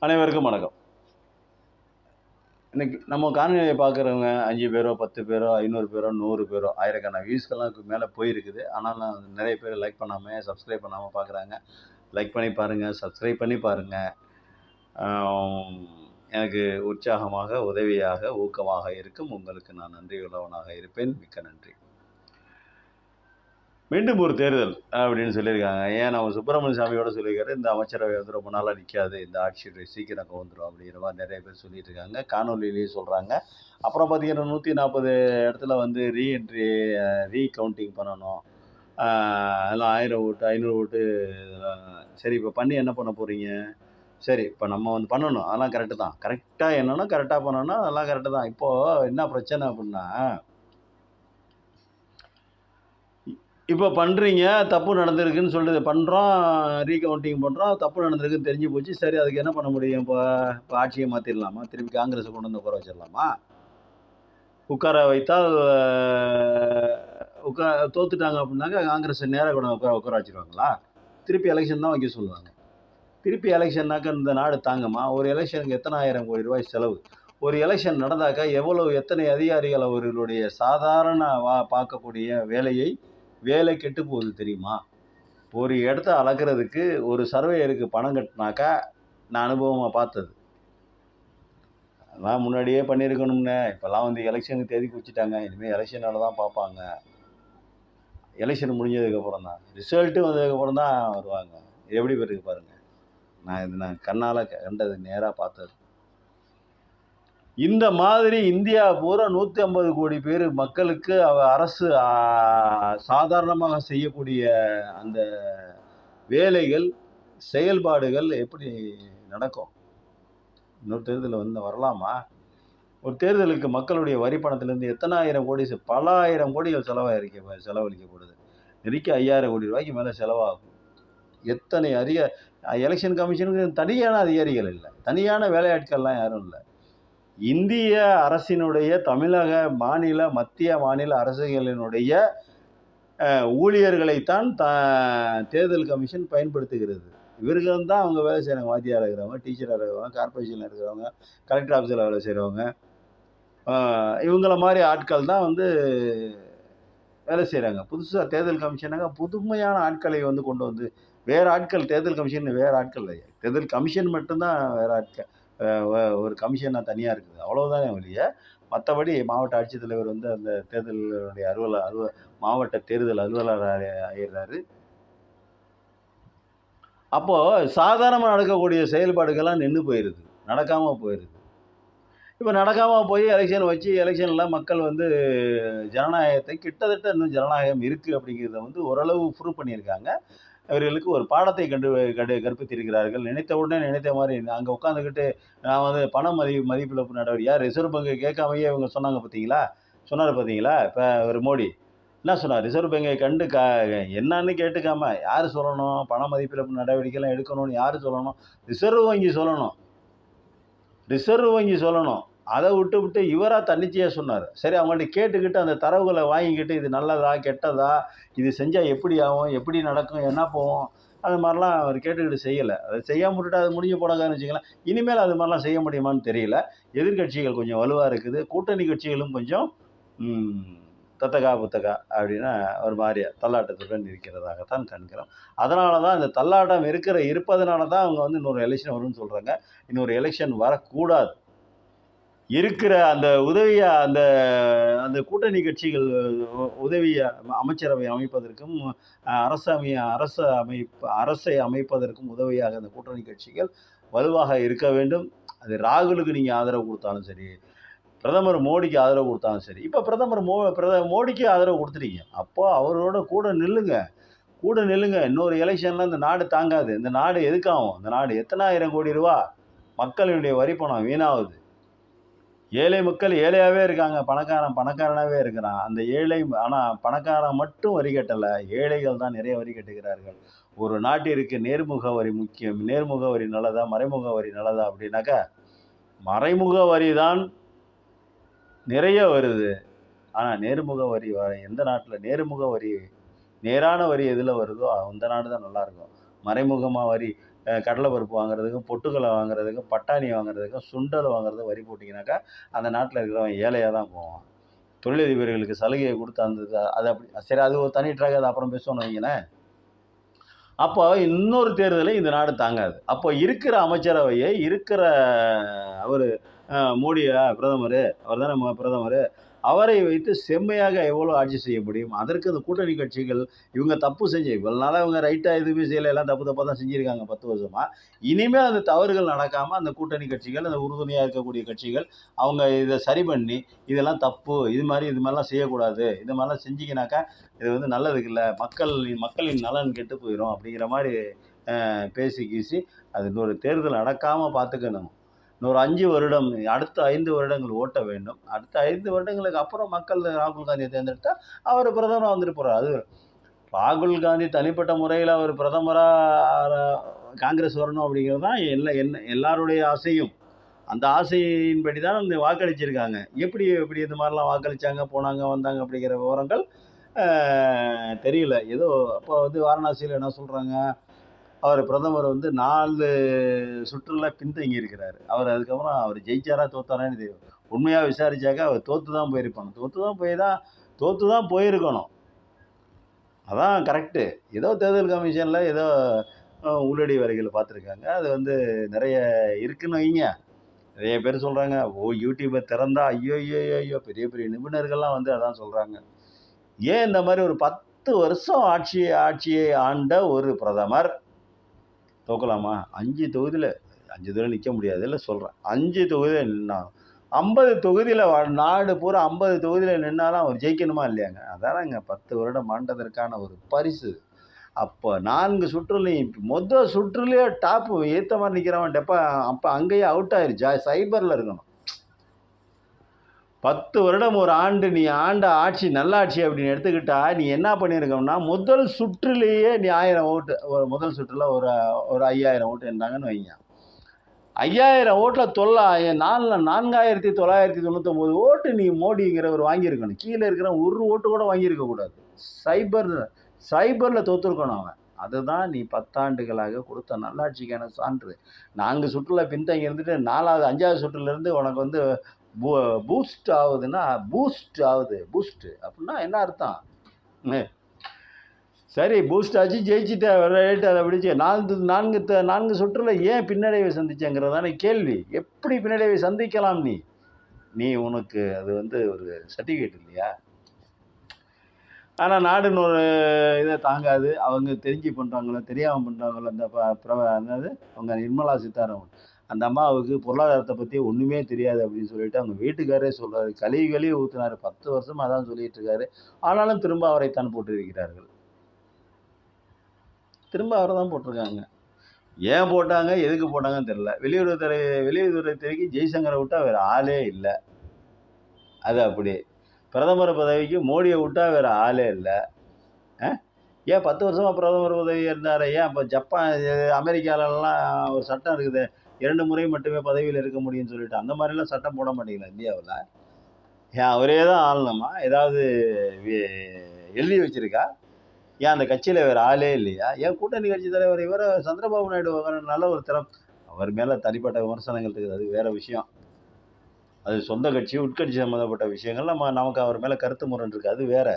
அனைவருக்கும் வணக்கம். இன்னைக்கு நம்ம காணொலியை பார்க்குறவங்க 5 பேரோ 10 பேரோ 500 பேரோ 100 பேரோ ஆயிரக்கணக்கான வியூஸ்க்கெல்லாம் மேலே போயிருக்குது. ஆனாலும் நிறைய பேர் லைக் பண்ணாமல் சப்ஸ்கிரைப் பண்ணாமல் பார்க்குறாங்க. லைக் பண்ணி பாருங்கள், சப்ஸ்கிரைப் பண்ணி பாருங்கள். எனக்கு உற்சாகமாக, உதவியாக, ஊக்கமாக இருக்கும். உங்களுக்கு நான் நன்றி உள்ளவனாக இருப்பேன். மிக்க நன்றி. மீண்டும் ஒரு தேர்தல் அப்படின்னு சொல்லியிருக்காங்க. ஏன் நம்ம சுப்பிரமணிய சாமியோட சொல்லியிருக்காரு, இந்த அமைச்சரவை வந்து ரொம்ப நாளாக நிற்காது, இந்த ஆட்சி சீக்கிரம் வந்துடும் அப்படிங்கிற மாதிரி நிறைய பேர் சொல்லிட்டு இருக்காங்க. காணொலியிலேயே சொல்கிறாங்க. அப்புறம் பார்த்தீங்கன்னா 140 இடத்துல வந்து ரீகவுண்டிங் பண்ணணும், அதெல்லாம் 1000 ஓட்டு 500 ஓட்டு. சரி, இப்போ பண்ணி என்ன பண்ண போகிறீங்க? சரி, இப்போ நம்ம வந்து பண்ணணும், அதெல்லாம் கரெக்டு தான். கரெக்டாக என்னன்னா கரெக்டாக பண்ணணும், அதெல்லாம் கரெக்டு தான். இப்போது என்ன பிரச்சனை அப்படின்னா, இப்போ பண்ணுறீங்க, தப்பு நடந்திருக்குன்னு சொல்லிட்டு பண்ணுறோம், ரீகவுண்டிங் பண்ணுறோம், தப்பு நடந்திருக்குன்னு தெரிஞ்சு போச்சு. சரி, அதுக்கு என்ன பண்ண முடியும்? இப்போ ஆட்சியை மாற்றிடலாமா? திருப்பி காங்கிரஸை கொண்டு வந்து உட்கார வச்சிடலாமா? உட்கார வைத்தால் தோத்துட்டாங்க அப்படின்னாக்கா காங்கிரஸ் நேராக கூட உட்கார வச்சுருவாங்களா? திருப்பி எலெக்ஷன் தான் வைக்க சொல்லுவாங்க. திருப்பி எலெக்ஷன்னாக்கா இந்த நாடு தாங்குமா? ஒரு எலெக்ஷனுக்கு எத்தனை ஆயிரம் கோடி ரூபாய் செலவு. ஒரு எலெக்ஷன் நடந்தாக்கா எத்தனை அதிகாரிகள் அவர்களுடைய சாதாரண பார்க்கக்கூடிய வேலை கெட்டு போகுது தெரியுமா? ஒரு இடத்த அளக்கிறதுக்கு ஒரு சர்வேயருக்கு பணம் கட்டினாக்கா, நான் அனுபவமாக பார்த்தது. அதெல்லாம் முன்னாடியே பண்ணியிருக்கணும்னே. இப்போல்லாம் வந்து எலெக்ஷனுக்கு தேதி குறிச்சிட்டாங்க. இனிமேல் எலெக்ஷனால் தான் பார்ப்பாங்க. எலெக்ஷன் முடிஞ்சதுக்கப்புறம் தான், ரிசல்ட்டு வந்ததுக்கப்புறம் தான் வருவாங்க. எப்படி இருக்கு பாருங்கள். நான் கண்ணால் கண்டது, நேராக பார்த்தது. இந்த மாதிரி இந்தியா பூரா 150 கோடி பேர் மக்களுக்கு அரசு சாதாரணமாக செய்யக்கூடிய அந்த வேலைகள், செயல்பாடுகள் எப்படி நடக்கும்? இன்னொரு தேர்தலில் வந்து வரலாமா? ஒரு தேர்தலுக்கு மக்களுடைய வரி பணத்திலேருந்து எத்தனை ஆயிரம் கோடி, பல ஆயிரம் கோடிகள் செலவழிக்கப்படுது. நெருக்கி 5000 கோடி ரூபாய்க்கு மேலே செலவாகும். எத்தனை எலெக்ஷன் கமிஷனுக்கு தனியான அதிகாரிகள் இல்லை, தனியான வேலையாட்கள்லாம் யாரும் இல்லை. இந்திய அரசினுடைய தமிழக மத்திய மாநில அரசுகளினுடைய ஊழியர்களைத்தான் தேர்தல் கமிஷன் பயன்படுத்துகிறது. இவர்கள் தான் அவங்க வேலை செய்கிறவங்க. வாத்தியாராக இருக்கிறவங்க, டீச்சராக இருக்கிறவங்க, கார்பரேஷனில் இருக்கிறவங்க, கலெக்டர் ஆஃபீஸில் வேலை செய்கிறவங்க, இவங்கள மாதிரி ஆட்கள் தான் வந்து வேலை செய்கிறாங்க. புதுசாக தேர்தல் கமிஷனாக புதுமையான ஆட்களை வந்து கொண்டு வந்து, வேறு ஆட்கள், தேர்தல் கமிஷன் வேறு ஆட்கள் இல்லை. தேர்தல் கமிஷன் மட்டும்தான் வேறு ஆட்கள், ஒரு கமிஷனாக தனியாக இருக்குது. அவ்வளோதானே ஒழிய மற்றபடி மாவட்ட ஆட்சித்தலைவர் வந்து அந்த தேர்தலுடைய மாவட்ட தேர்தல் அலுவலர் ஆகிடுறாரு. அப்போது சாதாரணமாக நடக்கக்கூடிய செயல்பாடுகள்லாம் நின்று போயிடுது, நடக்காமல் போயிடுது. இப்போ நடக்காமல் போய் எலெக்ஷனில் மக்கள் வந்து ஜனநாயகத்தை, கிட்டத்தட்ட இன்னும் ஜனநாயகம் இருக்குது அப்படிங்கிறத வந்து ஓரளவு ப்ரூவ் பண்ணியிருக்காங்க. அவர்களுக்கு ஒரு பாடத்தை கற்பித்திருக்கிறார்கள். நினைத்த உடனே நினைத்த மாதிரி அங்கே உட்காந்துக்கிட்டு நான் வந்து பண மதிப்பிழப்பு நடவடிக்கை ரிசர்வ் பேங்க் கேட்காமையே இவங்க சொன்னார் பார்த்தீங்களா? இப்போ ஒரு மோடி என்ன சொன்னார்? ரிசர்வ் பேங்கை கண்டு என்னன்னு கேட்டுக்காம யார் சொல்லணும்? பண மதிப்பிழப்பு நடவடிக்கைலாம் எடுக்கணும்னு யார் சொல்லணும்? ரிசர்வ் வங்கி சொல்லணும். அதை விட்டு இவராக தன்னிச்சையாக சொன்னார். சரி, அவங்கள்ட்ட கேட்டுக்கிட்டு அந்த தரவுகளை வாங்கிக்கிட்டு இது நல்லதா கெட்டதா, இது செஞ்சால் எப்படி ஆகும், எப்படி நடக்கும், என்ன போகும், அது மாதிரிலாம் அவர் கேட்டுக்கிட்டு செய்யலை. அதை செய்யாமல் விட்டுட்டு அது முடிஞ்சு போனதான்னு வச்சுக்கலாம். இனிமேல் அது மாதிரிலாம் செய்ய முடியுமான்னு தெரியல. எதிர்கட்சிகள் கொஞ்சம் வலுவாக இருக்குது, கூட்டணி கட்சிகளும் கொஞ்சம் தத்தகா புத்தகா அப்படின்னா ஒரு மாதிரியா தள்ளாட்டத்துடன் இருக்கிறதாகத்தான் காண்கிறோம். அதனால தான் இந்த தள்ளாட்டம் இருப்பதனால தான் அவங்க வந்து இன்னொரு எலெக்ஷன் வரும்னு சொல்கிறாங்க. இன்னொரு எலெக்ஷன் வரக்கூடாது. இருக்கிற அந்த உதவியை அந்த கூட்டணி கட்சிகள் உதவியை அமைச்சரவை அமைப்பதற்கும் அரசை அமைப்பதற்கும் உதவியாக அந்த கூட்டணி கட்சிகள் வலுவாக இருக்க வேண்டும். அது ராகுலுக்கு நீங்கள் ஆதரவு கொடுத்தாலும் சரி, பிரதமர் மோடிக்கு ஆதரவு கொடுத்தாலும் சரி. இப்போ பிரதமர் மோடிக்கு ஆதரவு கொடுத்துட்டீங்க, அப்போ அவரோட கூட நில்லுங்க. இன்னொரு எலெக்ஷனில் இந்த நாடு தாங்காது. இந்த நாடு எதுக்காகும்? இந்த நாடு எத்தனை ஆயிரம் கோடி ரூபா மக்களுடைய வரி பணம் வீணாகுது. ஏழை மக்கள் ஏழையாகவே இருக்காங்க, பணக்காரனாகவே இருக்கிறான். அந்த ஏழை, ஆனால் பணக்காரன் மட்டும் வரி கட்டலை, ஏழைகள் தான் நிறைய வரி கட்டுகிறார்கள். ஒரு நாட்டிற்கு நேர்முக வரி முக்கியம். நேர்முக வரி நல்லதா, மறைமுக வரி நல்லதா அப்படின்னாக்கா மறைமுக வரி தான் நிறைய வருது. ஆனால் நேர்முக வரி எந்த நாட்டில் நேரான வரி எதில் வருதோ அந்த நாடு தான் நல்லாயிருக்கும். மறைமுகமாக வரி கடலை பருப்பு வாங்குறதுக்கும், பொட்டுக்கடலை வாங்குறதுக்கும், பட்டாணி வாங்குறதுக்கும், சுண்டல் வாங்குறதுக்கும் வரி போட்டிங்கனாக்கா, அந்த நாட்டில் இருக்கிறவன் ஏழையாக தான் போவான். தொழிலதிபர்களுக்கு சலுகையை கொடுத்து அந்த அது அப்படி சரி, அது ஒரு தனி ட்ராக், அது அப்புறம் பேசுவோம்னு வைங்களேன். அப்போ இன்னொரு தேர்தலை இந்த நாடு தாங்காது. அப்போ இருக்கிற அமைச்சரவையை, இருக்கிற அவரு மோடியா பிரதமர், அவர் தானே பிரதமர், அவரை வைத்து செம்மையாக எவ்வளோ ஆட்சி செய்ய முடியும்? அதற்கு அந்த கூட்டணி கட்சிகள் இவங்க தப்பு செஞ்சு இவ்வளவு நாளா இவங்க ரைட்டா எதுவுமே செய்யல, எல்லாம் தப்பு தப்பா தான் செஞ்சிருக்காங்க 10 வருஷமா. இனிமேல் அந்த தவறுகள் நடக்காம அந்த கூட்டணி கட்சிகள், அந்த உறுதுணையா இருக்கக்கூடிய கட்சிகள் அவங்க இதை சரி பண்ணி, இதெல்லாம் தப்பு, இது மாதிரிலாம் செய்யக்கூடாது, இது மாதிரிலாம் செஞ்சீங்கனாக்கா இது வந்து நல்லதுக்கு இல்லை, மக்களின் நலன் கெட்டு போயிடும் அப்படிங்கிற மாதிரி பேசி கீசி அது இன்னொரு தேர்தல் நடக்காம பார்த்துக்கணும். இன்னொரு 5 வருடம், அடுத்த 5 வருடங்கள் ஓட்ட வேண்டும். அடுத்த 5 வருடங்களுக்கு அப்புறம் மக்கள் ராகுல் காந்தியை தேர்ந்தெடுத்தா அவர் பிரதமராக வந்துட்டு போறார். அது ராகுல் காந்தி தனிப்பட்ட முறையில் அவர் பிரதமராக காங்கிரஸ் வரணும் அப்படிங்கிறது தான் எல்லாருடைய ஆசையும். அந்த ஆசையின்படி தான் இந்த வாக்களிச்சிருக்காங்க. எப்படி இந்த மாதிரிலாம் வாக்களிச்சாங்க, போனாங்க, வந்தாங்க அப்படிங்கிற விவரங்கள் தெரியல. ஏதோ அப்போ வந்து வாரணாசியில் என்ன சொல்கிறாங்க, அவர் பிரதமர் வந்து 4 சுற்றுல பின்தங்கி இருக்கிறாரு. அதுக்கப்புறம் அவர் ஜெயிச்சாரா தோத்தாரான்னு தெரியும். உண்மையாக விசாரிச்சாக்கா அவர் தோற்று தான் போயிருப்பாங்க. தோற்று தான் போயிருக்கணும். அதான் கரெக்டு. ஏதோ தேர்தல் கமிஷனில் ஏதோ உள்ளடி வேலைகளை பார்த்துருக்காங்க. அது வந்து நிறைய இருக்குன்னு வைங்க. நிறைய பேர் சொல்கிறாங்க, யூடியூப்பை திறந்தா ஐயோ பெரிய பெரிய நிபுணர்கள்லாம் வந்து அதான் சொல்கிறாங்க. ஏன் இந்த மாதிரி ஒரு 10 வருஷம் ஆட்சியை ஆண்ட ஒரு பிரதமர் தோக்கலாமா? 5 தொகுதியில் நிற்க முடியாது, இல்லை சொல்கிறேன். 5 தொகுதியில் நின்னா 50 தொகுதியில் நாடு பூரா 50 தொகுதியில் நின்னாலும் அவர் ஜெயிக்கணுமா இல்லையாங்க? அதானங்க 10 வருடம் ஆண்டதற்கான ஒரு பரிசு. அப்போ 4 சுற்றுலையும் மொதல் சுற்றுலேயே டாப்பு ஏற்ற மாதிரி நிற்கிறவன் அப்போ அங்கேயே அவுட் ஆயிருச்சா, சைபரில் இருக்கணும். 10 வருடம் ஒரு ஆண்டு நீ ஆண்ட ஆட்சி நல்லாட்சி அப்படின்னு எடுத்துக்கிட்டா நீ என்ன பண்ணியிருக்கோம்னா, முதல் சுற்றுலேயே நீ 1000 ஓட்டு, முதல் சுற்றில் ஒரு 5000 ஓட்டு இருந்தாங்கன்னு வைங்க. 5000 ஓட்டில் 4999 ஓட்டு நீ மோடிங்கிறவர் வாங்கியிருக்கணும். கீழே இருக்கிற ஒரு ஓட்டு கூட வாங்கியிருக்கக்கூடாது. சைபரில் தோற்றுருக்கணும் அவன். அதுதான் நீ 10 ஆண்டுகளாக கொடுத்த நல்லாட்சிக்கான சான்று. 4 சுற்றுல பின்தங்கி இருந்துட்டு 4வது 5வது சுற்றுலேருந்து உனக்கு வந்து பூஸ்ட் ஆகுதுன்னா, பூஸ்ட் அப்படின்னா என்ன அர்த்தம்? சரி, பூஸ்ட் ஆச்சு, ஜெயிச்சுட்ட ரைட்டு, அதை பிடிச்சி 4 சுற்றுல ஏன் பின்னடைவை சந்திச்சங்கிறதான கேள்வி. எப்படி பின்னடைவை சந்திக்கலாம்? நீ உனக்கு அது வந்து ஒரு சர்டிஃபிகேட் இல்லையா? ஆனால் நாடுன்னு ஒரு இதை தாங்காது. அவங்க தெரிஞ்சு பண்ணுறாங்களோ தெரியாமல் பண்ணுறாங்களோ, என்னது அவங்க நிர்மலா சீதாராமன் அந்த அம்மாவுக்கு பொருளாதாரத்தை பற்றி ஒன்றுமே தெரியாது அப்படின்னு சொல்லிட்டு அவங்க வீட்டுக்காரே சொல்கிறாரு. கழுவி ஊற்றினார். 10 வருஷமாக அதான் சொல்லிட்டு இருக்காரு. ஆனாலும் திரும்ப அவரைத்தான் போட்டிருக்கிறார்கள். திரும்ப அவரை தான் போட்டிருக்காங்க. ஏன் போட்டாங்க, எதுக்கு போட்டாங்கன்னு தெரியல. வெளியுறவுத்துறைக்கு ஜெய்சங்கரை விட்டால் வேறு ஆளே இல்லை. அது அப்படி. பிரதமர் பதவிக்கு மோடியை விட்டால் வேறு ஆளே இல்லை. ஏன் 10 வருஷமாக பிரதமர் பதவி இருந்தார்? ஏன் இப்போ அமெரிக்காலலாம் ஒரு சட்டம் இருக்குது, 2 முறை மட்டுமே பதவியில் இருக்க முடியும்னு சொல்லிட்டு. அந்த மாதிரிலாம் சட்டம் போட மாட்டீங்களா இந்தியாவில்? ஏன் அவரே தான் ஆளணுமா? ஏதாவது எழுதி வச்சிருக்கா? ஏன் அந்த கட்சியில் வேறு ஆளே இல்லையா? ஏன் கூட்டணி கட்சி தலைவர் இவர் சந்திரபாபு நாயுடு நல்ல ஒரு அவர் மேலே தனிப்பட்ட விமர்சனங்கள் இருக்குது, அது வேறு விஷயம். அது சொந்த கட்சி, உட்கட்சி சம்மந்தப்பட்ட விஷயங்கள் நமக்கு அவர் மேலே கருத்து முரண் இருக்குது, அது வேறு.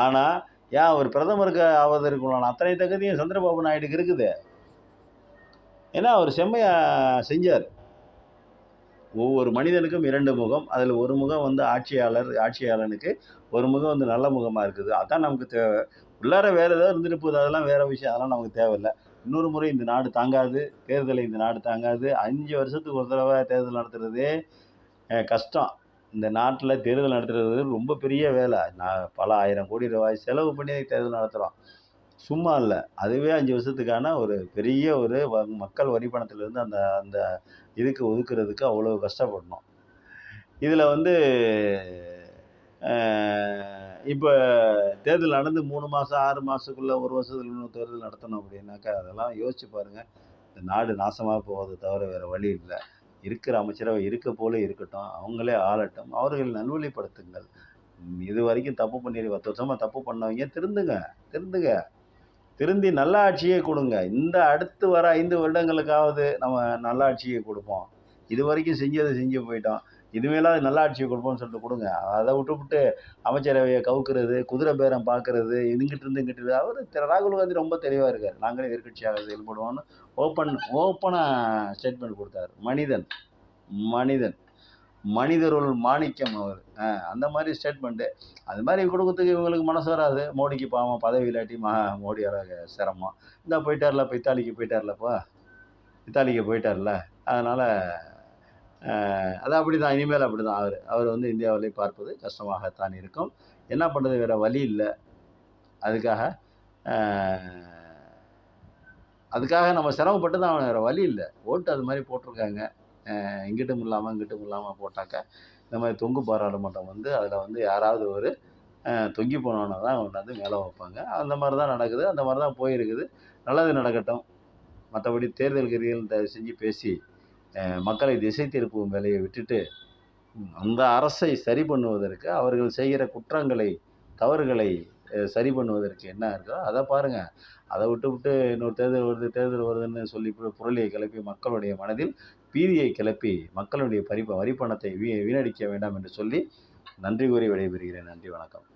ஆனால் ஏன் அவர் பிரதமருக்கு ஆவதற்குள்ளான அத்தனை தகுதியும் சந்திரபாபு நாயுடுக்கு இருக்குது. ஏன்னா அவர் செம்மையாக செஞ்சார். ஒவ்வொரு மனிதனுக்கும் 2 முகம். அதில் ஒரு முகம் வந்து ஆட்சியாளனுக்கு, ஒரு முகம் வந்து நல்ல முகமாக இருக்குது. அதான் நமக்கு தேவை. உள்ளார வேறு ஏதாவது இருந்துட்டு போகுது, அதெல்லாம் வேறு விஷயம். அதெல்லாம் நமக்கு தேவையில்லை. இன்னொரு முறை இந்த நாடு தாங்காது, தேர்தலை இந்த நாடு தாங்காது. 5 வருஷத்துக்கு ஒரு தடவை தேர்தல் நடத்துகிறதே கஷ்டம். இந்த நாட்டில் தேர்தல் நடத்துறது ரொம்ப பெரிய வேலை. பல 1000 கோடி ரூபாய் செலவு பண்ணி தேர்தல் நடத்துகிறோம், சும்மா இல்லை. அதுவே 5 வருஷத்துக்கான ஒரு பெரிய ஒரு மக்கள் வரி பணத்திலிருந்து அந்த இதுக்கு ஒதுக்குறதுக்கு அவ்வளோ கஷ்டப்படணும். இதில் வந்து இப்போ தேர்தல் நடந்து 3 மாதம் 6 மாதத்துக்குள்ளே 1 வருஷத்துக்கு இன்னும் தேர்தல் நடத்தணும் அப்படின்னாக்கா அதெல்லாம் யோசிச்சு பாருங்கள். இந்த நாடு நாசமாக போவதை தவிர வேறு வழி இல்லை. இருக்கிற அமைச்சரவை இருக்க போல இருக்கட்டும், அவங்களே ஆளட்டும், அவர்கள் நல்வழிப்படுத்துங்கள். இது வரைக்கும் தப்பு பண்ணிடு 10 வருஷமாக தப்பு பண்ணவங்க திருந்துங்க. திருந்தி நல்ல ஆட்சியே கொடுங்க. இந்த அடுத்து வர 5 வருடங்களுக்காவது நம்ம நல்ல ஆட்சியை கொடுப்போம். இதுவரைக்கும் செஞ்சத செஞ்சு போயிட்டோம். இனிமேலாவது நல்ல ஆட்சியை கொடுப்போம்னு சொல்லிட்டு கொடுங்க. அத விட்டுப்புட்டு அமைச்சரவைய கவுக்குறது, குதிரை பேரம் பார்க்கறது, இங்கிட்டிருந்து இங்கிட்டு அவரு ராகுல் காந்தி ரொம்ப தெளிவா இருக்காரு. நாங்களே எதிர்க்கட்சியாக செயல்படுவோம்னு ஓப்பனா ஸ்டேட்மெண்ட் குடுத்தாரு. மனிதன், மனிதன். மனிதருள் மாணிக்கம் அவர். அந்த மாதிரி ஸ்டேட்மெண்ட்டு. அது மாதிரி கொடுக்கறதுக்கு இவங்களுக்கு மனசு வராது. மோடிக்கு பாவம் பதவி இல்லாட்டி மோடியால சிரமம். இந்தா போயிட்டார்ல, இப்ப இத்தாலிக்கு போயிட்டார்லப்பா. இத்தாலிக்கு போயிட்டார்ல. அதனால அது அப்படிதான். இனிமேல் அப்படிதான் அவரு. அவர் வந்து இந்தியாவிலே பார்ப்பது கஷ்டமாகத்தான் இருக்கும். என்ன பண்றது? வேற வழி இல்ல. அதுக்காக அ அதுக்காக நம்ம சிரமப்பட்டு தான் ஆகணும். வேற வழி இல்ல. ஓட்டு அது மாதிரி போட்டிருக்காங்க. இங்கிட்டும் இல்லாம, இங்கிட்டும் இல்லாம போட்டாக்க, இந்த மாதிரி தொங்கு பாராளுமன்றம் வந்து அதில வந்து யாராவது ஒரு தொங்கி போனவன தான் கொண்டாந்து மேல வைப்பாங்க. அந்த மாரி தான் நடக்குது. அந்த மாரி தான் போயிருக்குது. நல்லது நடக்கட்டும். மற்றபடி தேர்தல் கீர்தல் தயவு செஞ்சு பேசி மக்களை திசை திருப்பும் வேலையை விட்டுட்டு, அந்த அரசை சரி பண்ணுவதற்கு அவர்கள் செய்கிற குற்றங்களை, தவறுகளை சரி பண்ணுவதற்கு என்ன இருக்கோ அத பாருங்க. அத விட்டுப்புட்டு இன்னொரு தேர்தல் வருதுன்னு சொல்லி புரளியை கிளப்பி மக்களுடைய மனதில் பீதியை கிளப்பி மக்களுடைய வரி பணத்தை வீணடிக்க வேண்டாம் என்று சொல்லி நன்றி கூறி விடைபெறுகிறேன். நன்றி, வணக்கம்.